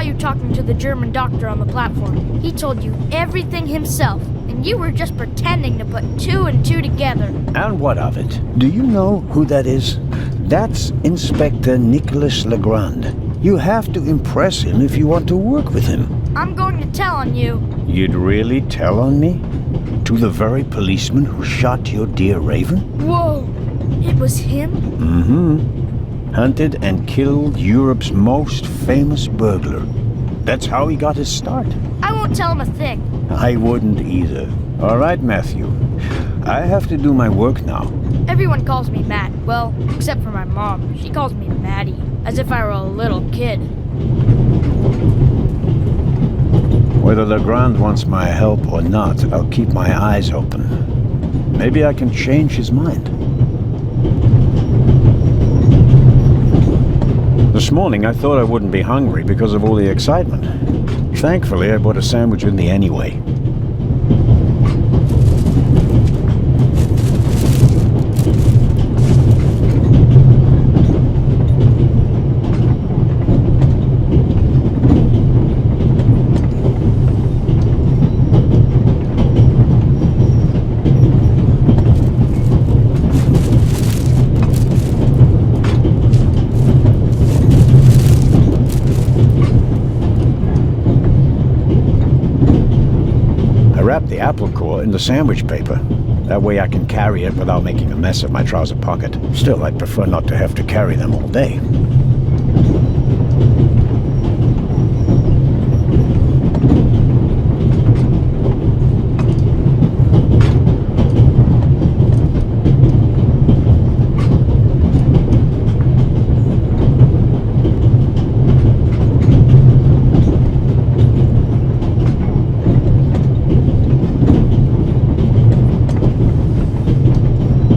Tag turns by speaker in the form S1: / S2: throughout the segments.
S1: you talking to the German doctor on the platform. He told you everything himself, and you were just pretending to put two and two together.
S2: And what of it? Do you know who that is? That's Inspector Nicholas Legrand. You have to impress him if you want to work with him.
S1: I'm going to tell on you.
S2: You'd really tell on me? To the very policeman who shot your dear Raven?
S1: Whoa! It was him?
S2: Mm-hmm. Hunted and killed Europe's most famous burglar. That's how he got his start.
S1: I won't tell him a thing.
S2: I wouldn't either. All right, Matthew. I have to do my work now.
S1: Everyone calls me Matt. Well, except for my mom. She calls me Maddie, as if I were a little kid.
S2: Whether Legrand wants my help or not, I'll keep my eyes open. Maybe I can change his mind. This morning I thought I wouldn't be hungry because of all the excitement. Thankfully, I bought a sandwich with me anyway. The apple core in the sandwich paper. That way I can carry it without making a mess of my trouser pocket. Still, I'd prefer not to have to carry them all day.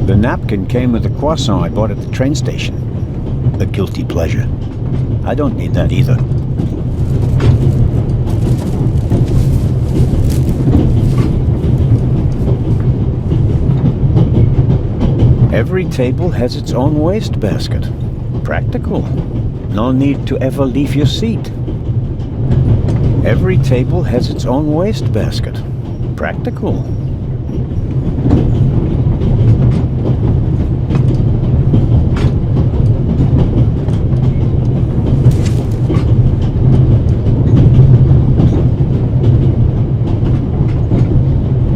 S2: The napkin came with the croissant I bought at the train station. A guilty pleasure. I don't need that either. Every table has its own wastebasket. Practical. No need to ever leave your seat. Every table has its own wastebasket. Practical.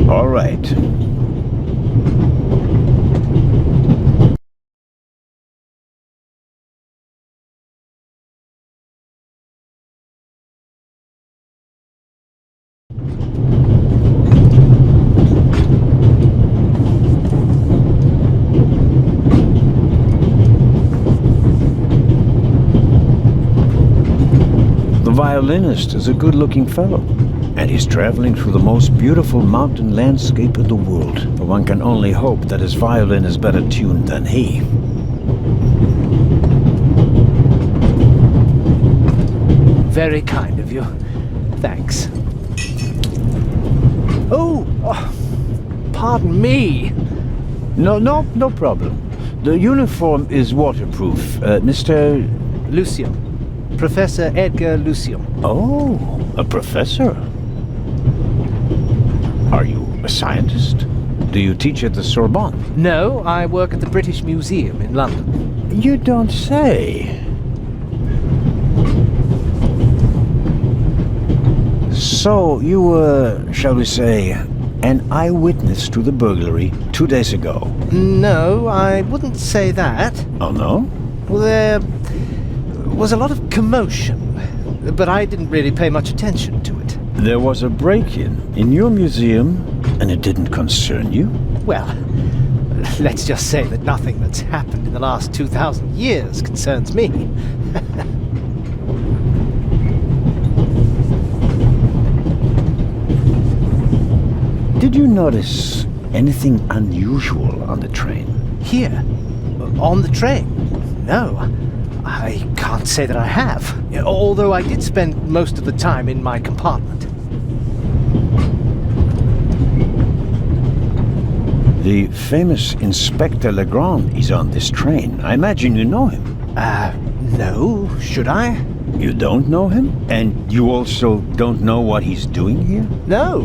S2: All right. The violinist is a good-looking fellow. And he's traveling through the most beautiful mountain landscape in the world. But one can only hope that his violin is better tuned than he.
S3: Very kind of you. Thanks. Oh, pardon me.
S2: No problem. The uniform is waterproof. Mr.
S3: Lucian. Professor Edgar Lucian.
S2: Oh, a professor. Are you a scientist? Do you teach at the Sorbonne?
S3: No, I work at the British Museum in London.
S2: You don't say. So, you were, shall we say, an eyewitness to the burglary 2 days ago?
S3: No, I wouldn't say that.
S2: Oh, no?
S3: Well, there was a lot of commotion, but I didn't really pay much attention to it.
S2: There was a break-in in your museum, and it didn't concern you?
S3: Well, let's just say that nothing that's happened in the last 2,000 years concerns me.
S2: Did you notice anything unusual on the train?
S3: Here? On the train? No, I can't say that I have. Although I did spend most of the time in my compartment.
S2: The famous Inspector Legrand is on this train. I imagine you know him.
S3: No, should I?
S2: You don't know him? And you also don't know what he's doing here?
S3: No.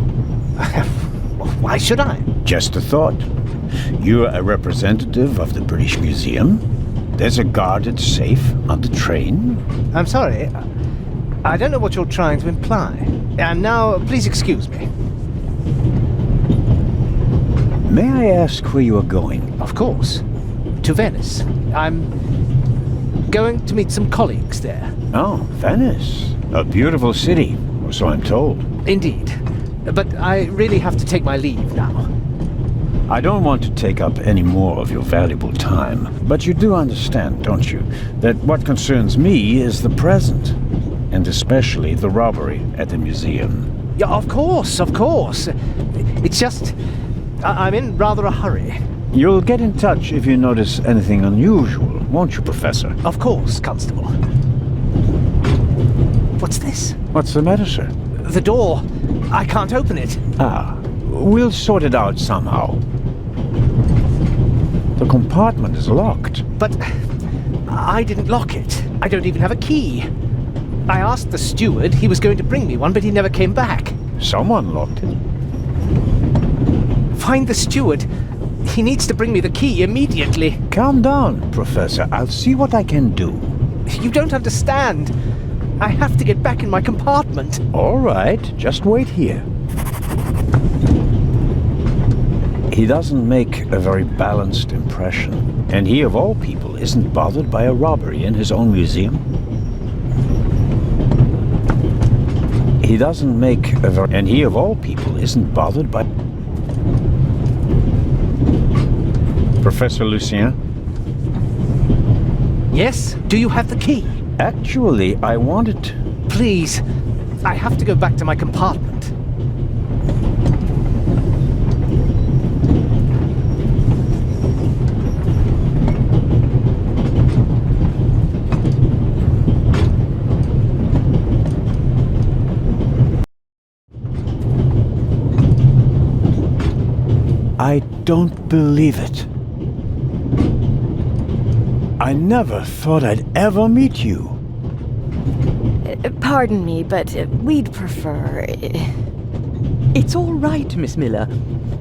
S3: Why should I?
S2: Just a thought. You're a representative of the British Museum. There's a guarded safe on the train.
S3: I'm sorry. I don't know what you're trying to imply. And now, please excuse me.
S2: May I ask where you are going?
S3: Of course. To Venice. I'm going to meet some colleagues there.
S2: Oh, Venice. A beautiful city, or so I'm told.
S3: Indeed. But I really have to take my leave now.
S2: I don't want to take up any more of your valuable time, but you do understand, don't you, that what concerns me is the present, and especially the robbery at the museum.
S3: Yeah, of course, of course. It's just... I'm in rather a hurry.
S2: You'll get in touch if you notice anything unusual, won't you, Professor?
S3: Of course, Constable. What's this?
S2: What's the matter, sir?
S3: The door. I can't open it.
S2: Ah, we'll sort it out somehow. The compartment is locked.
S3: But I didn't lock it. I don't even have a key. I asked the steward. He was going to bring me one, but he never came back.
S2: Someone locked it.
S3: Find the steward. He needs to bring me the key immediately.
S2: Calm down, Professor. I'll see what I can do.
S3: You don't understand. I have to get back in my compartment.
S2: All right, just wait here. He doesn't make a very balanced impression. And he, of all people, isn't bothered by a robbery in his own museum. He doesn't make a very... And he, of all people, isn't bothered by... Professor Lucien?
S3: Yes? Do you have the key?
S2: Actually, I wanted...
S3: Please. I have to go back to my compartment.
S2: I don't believe it. I never thought I'd ever meet you.
S4: Pardon me, but we'd prefer...
S5: It's all right, Miss Miller.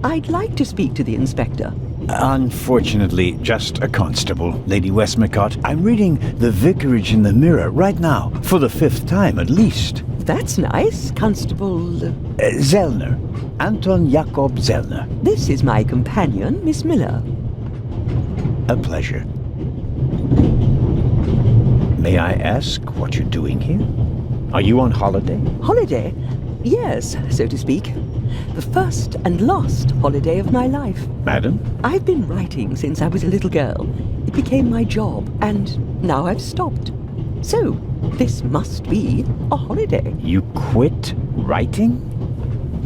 S5: I'd like to speak to the inspector.
S2: Unfortunately, just a constable, Lady Westmacott. I'm reading The Vicarage in the Mirror right now, for the 5th time at least.
S5: That's nice, Constable...
S2: Zellner. Anton Jakob Zellner.
S5: This is my companion, Miss Miller.
S2: A pleasure. May I ask what you're doing here? Are you on holiday?
S5: Holiday? Yes, so to speak. The first and last holiday of my life.
S2: Madam?
S5: I've been writing since I was a little girl. It became my job, and now I've stopped. So, this must be a holiday.
S2: You quit writing?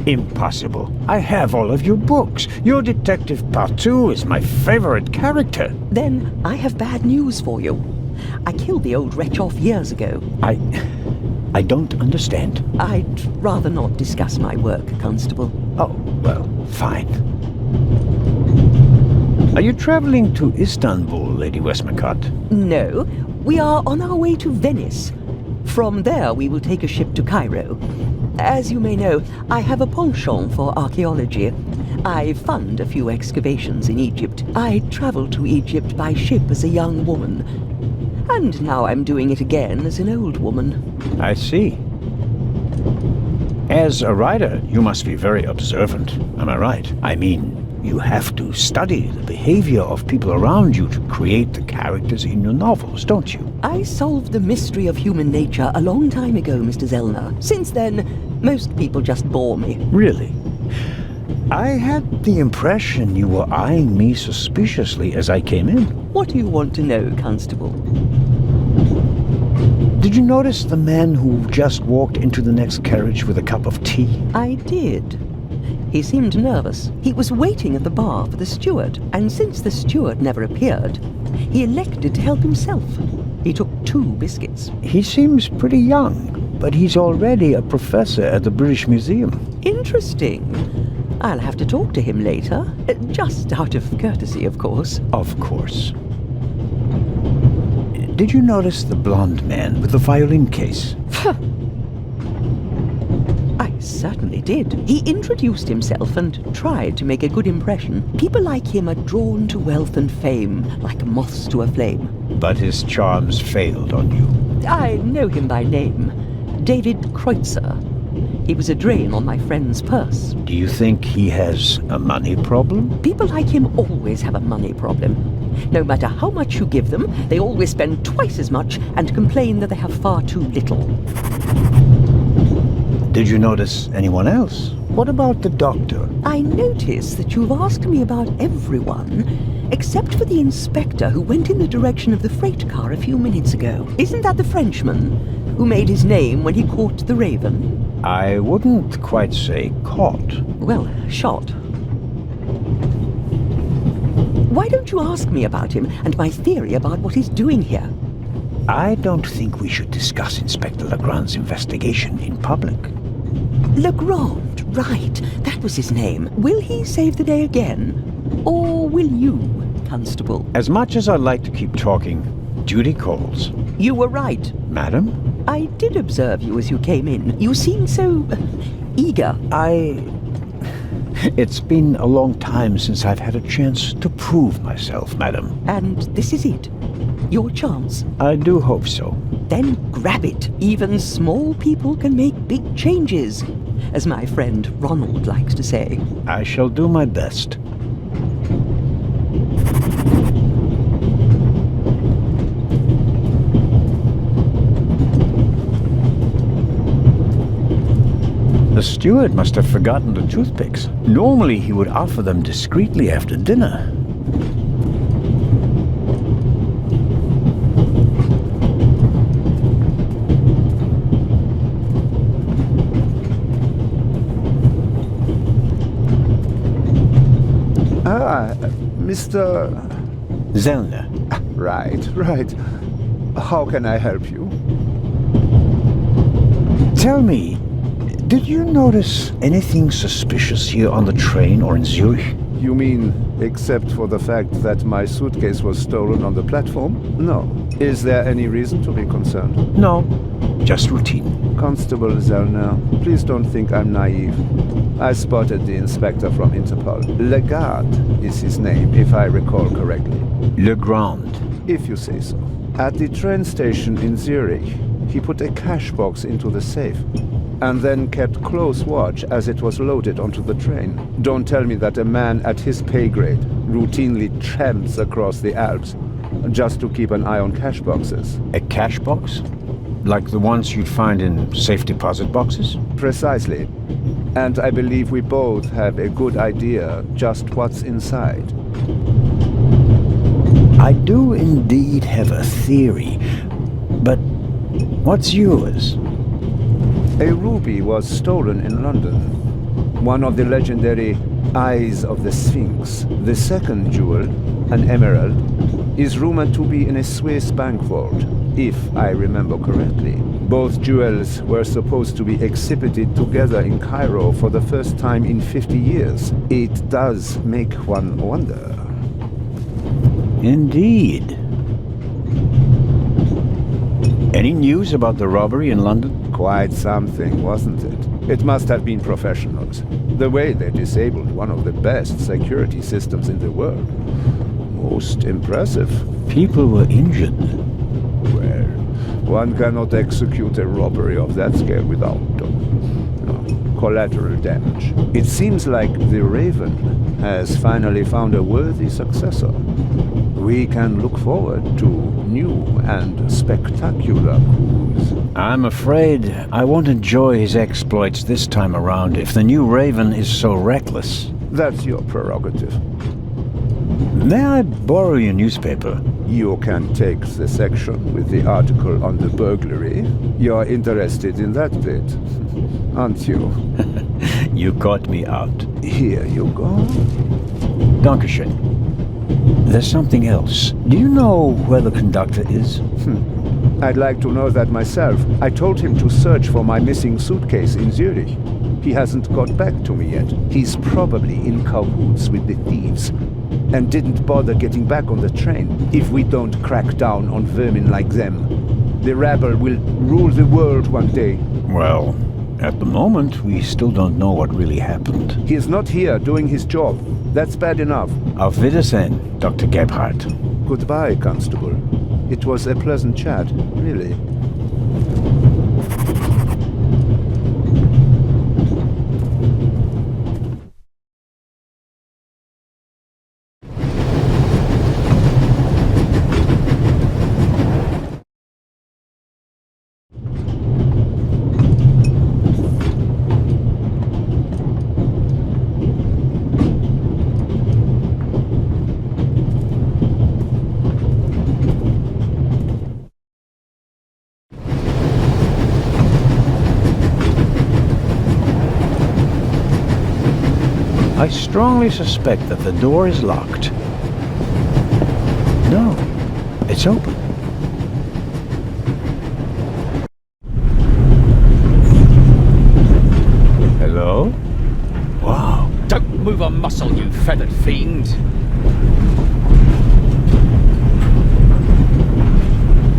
S2: Impossible. I have all of your books. Your Detective Partout is my favorite character.
S5: Then I have bad news for you. I killed the old wretch off years ago.
S2: I don't understand.
S5: I'd rather not discuss my work, Constable.
S2: Oh, well, fine. Are you traveling to Istanbul, Lady Westmacott?
S5: No, we are on our way to Venice. From there we will take a ship to Cairo. As you may know, I have a penchant for archaeology. I fund a few excavations in Egypt. I traveled to Egypt by ship as a young woman. And now I'm doing it again as an old woman.
S2: I see. As a writer, you must be very observant, am I right? I mean, you have to study the behavior of people around you to create the characters in your novels, don't you?
S5: I solved the mystery of human nature a long time ago, Mr. Zellner. Since then, most people just bore me.
S2: Really? I had the impression you were eyeing me suspiciously as I came in.
S5: What do you want to know, Constable?
S2: Did you notice the man who just walked into the next carriage with a cup of tea?
S5: I did. He seemed nervous. He was waiting at the bar for the steward, and since the steward never appeared, he elected to help himself. He took 2 biscuits.
S2: He seems pretty young, but he's already a professor at the British Museum.
S5: Interesting. I'll have to talk to him later. Just out of courtesy, of course.
S2: Of course. Did you notice the blonde man with the violin case?
S5: I certainly did. He introduced himself and tried to make a good impression. People like him are drawn to wealth and fame, like moths to a flame.
S2: But his charms failed on you.
S5: I know him by name. David Kreutzer. He was a drain on my friend's purse.
S2: Do you think he has a money problem?
S5: People like him always have a money problem. No matter how much you give them, they always spend twice as much and complain that they have far too little.
S2: Did you notice anyone else? What about the doctor?
S5: I notice that you've asked me about everyone, except for the inspector who went in the direction of the freight car a few minutes ago. Isn't that the Frenchman who made his name when he caught the Raven?
S2: I wouldn't quite say caught.
S5: Well, shot. Why don't you ask me about him and my theory about what he's doing here?
S2: I don't think we should discuss Inspector Legrand's investigation in public.
S5: Legrand, right. That was his name. Will he save the day again? Or will you, Constable?
S2: As much as I'd like to keep talking, duty calls.
S5: You were right.
S2: Madam?
S5: I did observe you as you came in. You seemed so eager.
S2: It's been a long time since I've had a chance to prove myself, madam.
S5: And this is it. Your chance.
S2: I do hope so.
S5: Then grab it. Even small people can make big changes, as my friend Ronald likes to say.
S2: I shall do my best. The steward must have forgotten the toothpicks. Normally he would offer them discreetly after dinner.
S6: Mr.
S2: Zellner.
S6: Right. How can I help you?
S2: Tell me, did you notice anything suspicious here on the train or in Zurich?
S6: You mean, except for the fact that my suitcase was stolen on the platform? No. Is there any reason to be concerned?
S2: No, just routine.
S6: Constable Zellner, please don't think I'm naive. I spotted the inspector from Interpol. Legarde is his name, if I recall correctly.
S2: Legrand.
S6: If you say so. At the train station in Zurich, he put a cash box into the safe, and then kept close watch as it was loaded onto the train. Don't tell me that a man at his pay grade routinely tramps across the Alps just to keep an eye on cash boxes.
S2: A cash box? Like the ones you'd find in safe deposit boxes?
S6: Precisely. And I believe we both have a good idea just what's inside.
S2: I do indeed have a theory, but what's yours?
S6: A ruby was stolen in London. One of the legendary Eyes of the Sphinx. The second jewel, an emerald, is rumored to be in a Swiss bank vault, if I remember correctly. Both jewels were supposed to be exhibited together in Cairo for the first time in 50 years. It does make one wonder.
S2: Indeed. Any news about the robbery in London?
S6: Quite something, wasn't it? It must have been professionals. The way they disabled one of the best security systems in the world. Most impressive.
S2: People were injured.
S6: Well, one cannot execute a robbery of that scale without collateral damage. It seems like the Raven has finally found a worthy successor. We can look forward to new and spectacular coups.
S2: I'm afraid I won't enjoy his exploits this time around if the new Raven is so reckless.
S6: That's your prerogative.
S2: May I borrow your newspaper?
S6: You can take the section with the article on the burglary. You're interested in that bit, aren't you?
S2: You caught me out.
S6: Here you go.
S2: Dankeschön. There's something else. Do you know where the conductor is?
S6: I'd like to know that myself. I told him to search for my missing suitcase in Zurich. He hasn't got back to me yet. He's probably in cahoots with the thieves. and didn't bother getting back on the train. If we don't crack down on vermin like them, the rabble will rule the world one day.
S2: Well, at the moment, we still don't know what really happened.
S6: He is not here doing his job. That's bad enough.
S2: Auf Wiedersehen, Dr. Gebhardt.
S6: Goodbye, Constable. It was a pleasant chat, really.
S2: I strongly suspect that the door is locked. No, it's open. Hello? Wow.
S7: Don't move a muscle, you feathered fiend!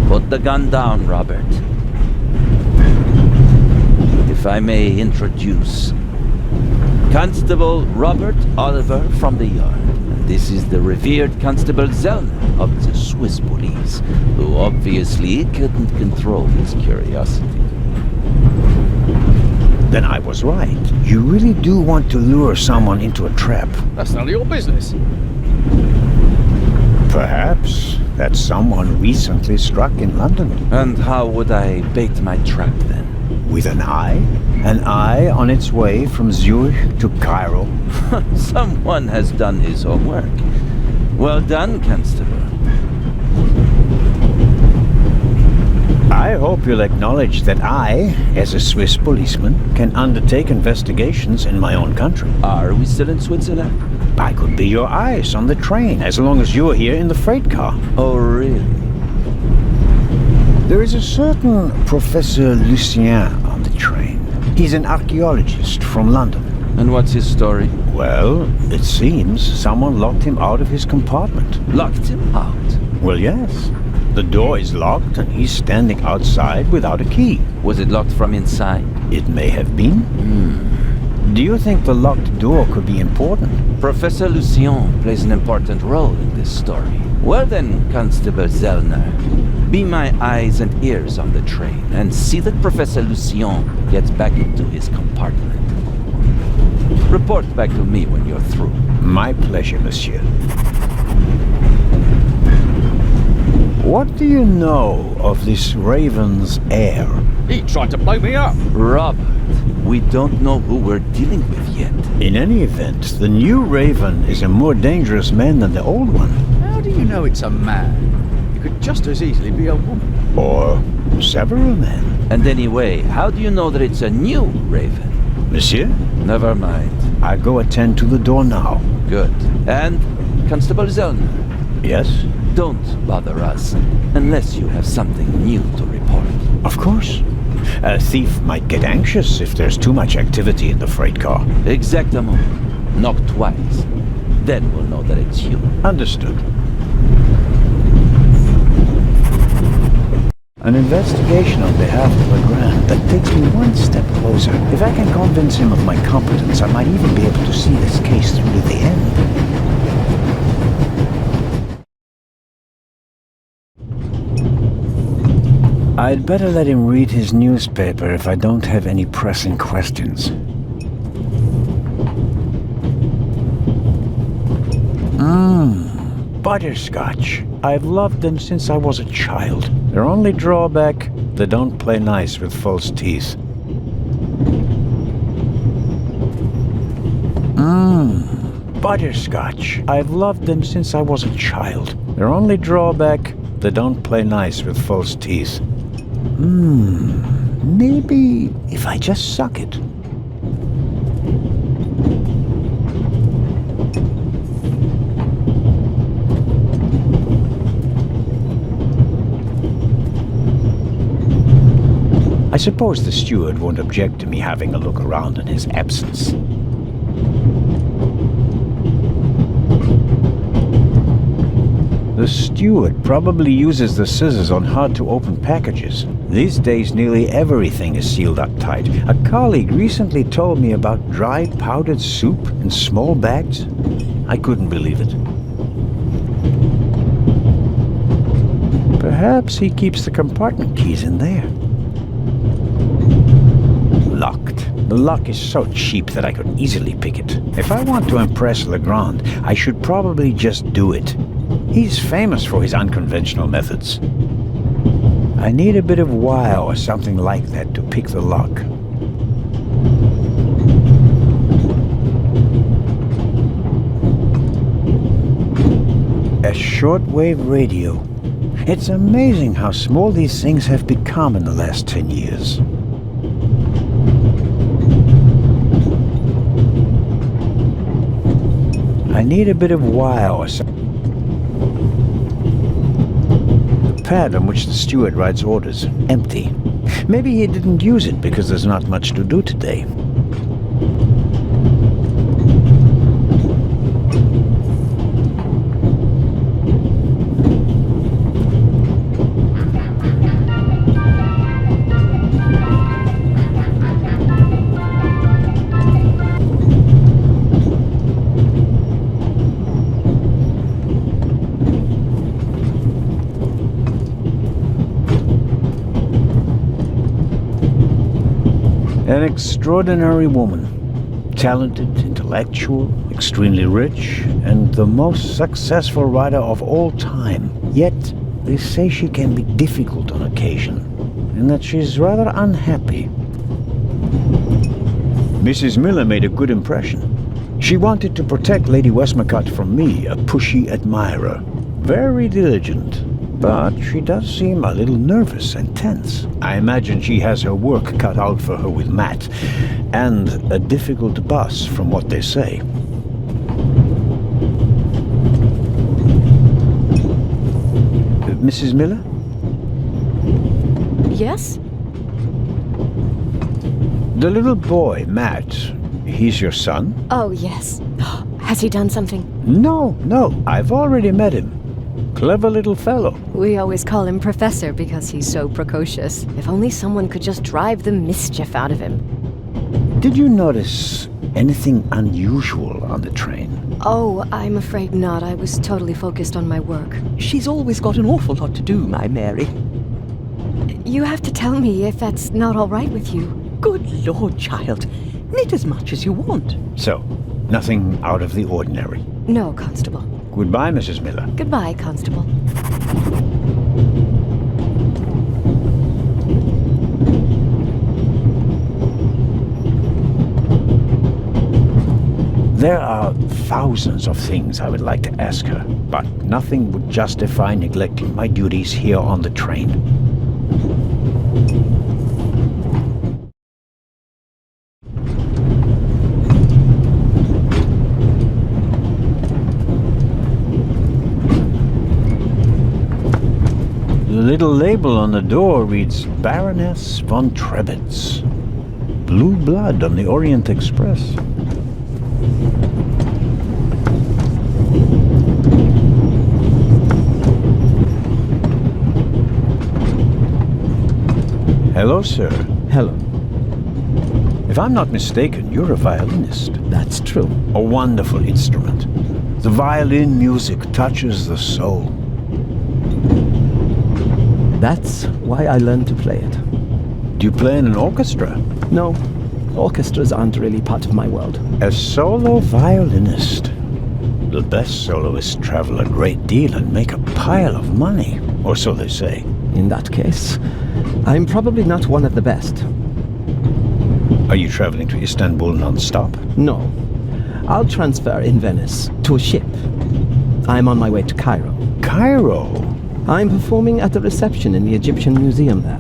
S8: Put the gun down, Robert. If I may introduce Constable Robert Oliver from the Yard. And this is the revered Constable Zellner of the Swiss police, who obviously couldn't control his curiosity.
S2: Then I was right. You really do want to lure someone into a trap.
S7: That's none of your business.
S2: Perhaps that someone recently struck in London.
S8: And how would I bait my trap then?
S2: With an eye? An eye on its way from Zurich to Cairo?
S8: Someone has done his homework. Well done, Constable.
S2: I hope you'll acknowledge that I, as a Swiss policeman, can undertake investigations in my own country.
S8: Are we still in Switzerland?
S2: I could be your eyes on the train as long as you're here in the freight car.
S8: Oh, really?
S2: There is a certain Professor Lucien on the train. He's an archaeologist from London.
S8: And what's his story?
S2: Well, it seems someone locked him out of his compartment.
S8: Locked him out?
S2: Well, yes. The door is locked and he's standing outside without a key.
S8: Was it locked from inside?
S2: It may have been. Do you think the locked door could be important?
S8: Professor Lucien plays an important role in this story. Well then, Constable Zellner, be my eyes and ears on the train and see that Professor Lucien gets back into his compartment. Report back to me when you're through.
S2: My pleasure, monsieur. What do you know of this Raven's heir?
S7: He tried to blow me up!
S8: Robert, we don't know who we're dealing with yet.
S2: In any event, the new Raven is a more dangerous man than the old one.
S7: How do you know it's a man? It could just as easily be a woman.
S2: Or several men.
S8: And anyway, how do you know that it's a new Raven?
S2: Monsieur?
S8: Never mind.
S2: I go attend to the door now.
S8: Good. And, Constable Zellner,
S2: Yes?
S8: don't bother us unless you have something new to report.
S2: Of course. A thief might get anxious if there's too much activity in the freight car.
S8: Exactement. Knock twice. Then we'll know that it's you.
S2: Understood. An investigation on behalf of Legrand that takes me one step closer. If I can convince him of my competence, I might even be able to see this case through to the end. I'd better let him read his newspaper if I don't have any pressing questions. Butterscotch. I've loved them since I was a child. Their only drawback, they don't play nice with false teeth. Butterscotch. I've loved them since I was a child. Their only drawback, they don't play nice with false teeth. Maybe if I just suck it. I suppose the steward won't object to me having a look around in his absence. The steward probably uses the scissors on hard-to-open packages. These days, nearly everything is sealed up tight. A colleague recently told me about dry powdered soup in small bags. I couldn't believe it. Perhaps he keeps the compartment keys in there. Locked. The lock is so cheap that I could easily pick it. If I want to impress Legrand, I should probably just do it. He's famous for his unconventional methods. I need a bit of wire or something like that to pick the lock. A shortwave radio. It's amazing how small these things have become in the last 10 years. I need a bit of wire or something. The pad on which the steward writes orders. Empty. Maybe he didn't use it because there's not much to do today. An extraordinary woman. Talented, intellectual, extremely rich, and the most successful writer of all time. Yet, they say she can be difficult on occasion, and that she's rather unhappy. Mrs. Miller made a good impression. She wanted to protect Lady Westmacott from me, a pushy admirer. Very diligent. But she does seem a little nervous and tense. I imagine she has her work cut out for her with Matt, and a difficult boss from what they say. Mrs. Miller?
S4: Yes?
S2: The little boy, Matt, he's your son?
S4: Oh, yes. Has he done something?
S2: No, I've already met him. Clever little fellow.
S4: We always call him Professor because he's so precocious. If only someone could just drive the mischief out of him.
S2: Did you notice anything unusual on the train?
S4: Oh, I'm afraid not. I was totally focused on my work.
S5: She's always got an awful lot to do, my Mary.
S4: You have to tell me if that's not all right with you.
S5: Good Lord, child. Knit as much as you want.
S2: So, nothing out of the ordinary.
S4: No, Constable.
S2: Goodbye, Mrs. Miller.
S4: Goodbye, Constable.
S2: There are thousands of things I would like to ask her, but nothing would justify neglecting my duties here on the train. The little label on the door reads Baroness von Trebitz. Blue blood on the Orient Express. Hello, sir.
S9: Hello.
S2: If I'm not mistaken, you're a violinist.
S9: That's true.
S2: A wonderful instrument. The violin music touches the soul.
S9: That's why I learned to play it.
S2: Do you play in an orchestra?
S9: No, orchestras aren't really part of my world.
S2: A solo violinist. The best soloists travel a great deal and make a pile of money, or so they say.
S9: In that case, I'm probably not one of the best.
S2: Are you traveling to Istanbul non-stop?
S9: No. I'll transfer in Venice to a ship. I'm on my way to Cairo.
S2: Cairo?
S9: I'm performing at the reception in the Egyptian Museum there.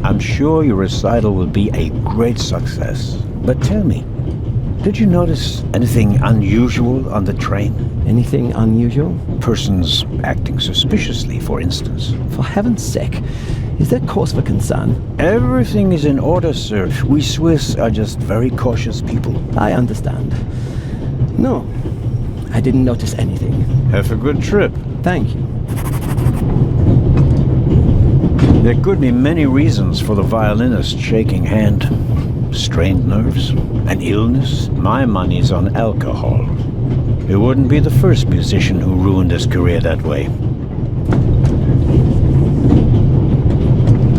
S2: I'm sure your recital will be a great success. But tell me, did you notice anything unusual on the train?
S9: Anything unusual?
S2: Persons acting suspiciously, for instance.
S9: For heaven's sake, is there cause for concern?
S2: Everything is in order, sir. We Swiss are just very cautious people.
S9: I understand. No, I didn't notice anything.
S2: Have a good trip.
S9: Thank you.
S2: There could be many reasons for the violinist shaking hand. Strained nerves, an illness. My money's on alcohol. He wouldn't be the first musician who ruined his career that way.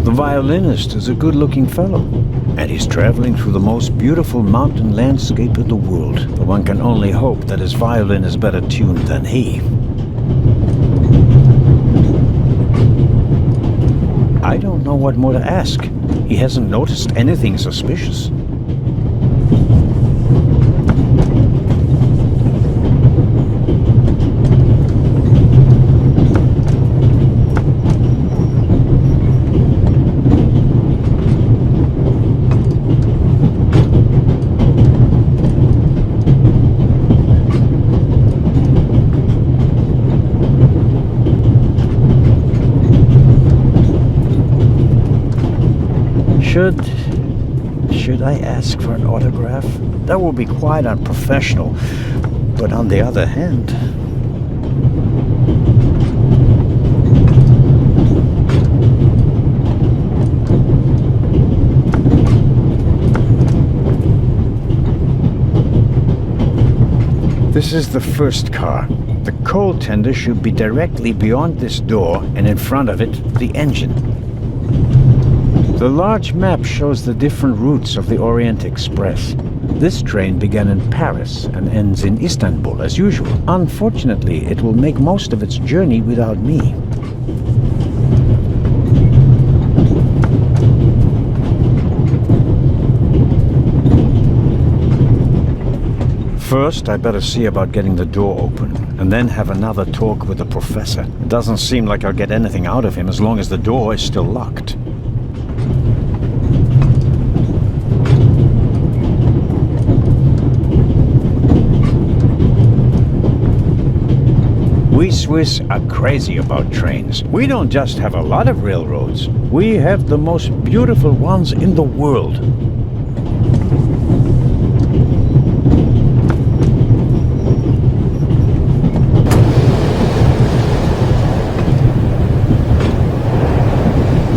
S2: The violinist is a good-looking fellow, and he's traveling through the most beautiful mountain landscape in the world. But one can only hope that his violin is better tuned than he. I don't know what more to ask. He hasn't noticed anything suspicious. Should I ask for an autograph? That will be quite unprofessional. But on the other hand... This is the first car. The coal tender should be directly beyond this door, and in front of it, the engine. The large map shows the different routes of the Orient Express. This train began in Paris and ends in Istanbul as usual. Unfortunately, it will make most of its journey without me. First, I better see about getting the door open, and then have another talk with the professor. It doesn't seem like I'll get anything out of him as long as the door is still locked. We Swiss are crazy about trains. We don't just have a lot of railroads. We have the most beautiful ones in the world.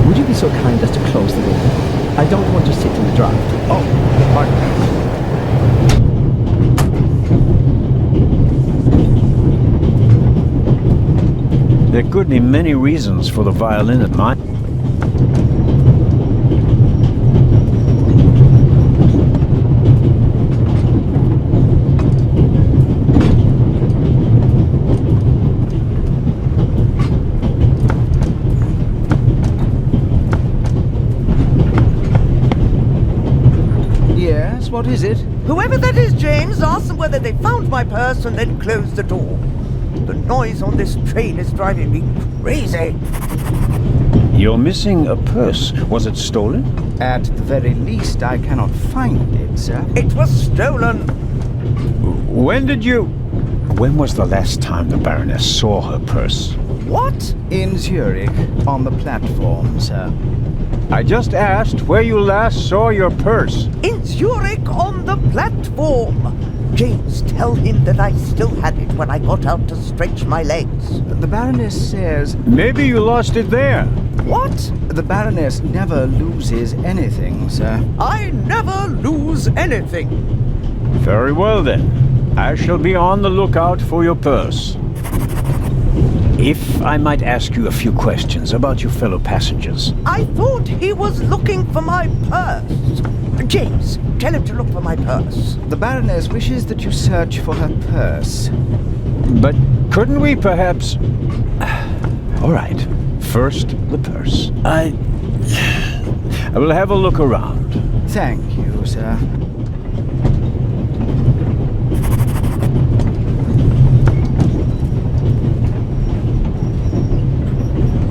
S9: Would you be so kind as to close the door? I don't want to sit in the draft.
S2: Oh, pardon me. There could be many reasons for the violin at mine.
S7: Yes, what is it?
S10: Whoever that is, James, ask them whether they found my purse and then closed the door. The noise on this train is driving me crazy.
S2: You're missing a purse. Was it stolen?
S7: At the very least, I cannot find it, sir.
S10: It was stolen.
S2: When was the last time the Baroness saw her purse?
S10: What?
S7: In Zurich, on the platform, sir.
S2: I just asked where you last saw your purse.
S10: In Zurich on the platform. James, tell him that I still had it when I got out to stretch my legs.
S7: The Baroness says...
S2: Maybe you lost it there.
S10: What?
S7: The Baroness never loses anything, sir.
S10: I never lose anything.
S2: Very well then. I shall be on the lookout for your purse. If I might ask you a few questions about your fellow passengers.
S10: I thought he was looking for my purse. James, tell him to look for my purse.
S7: The Baroness wishes that you search for her purse.
S2: But couldn't we perhaps... All right. First, the purse. I will have a look around.
S7: Thank you, sir.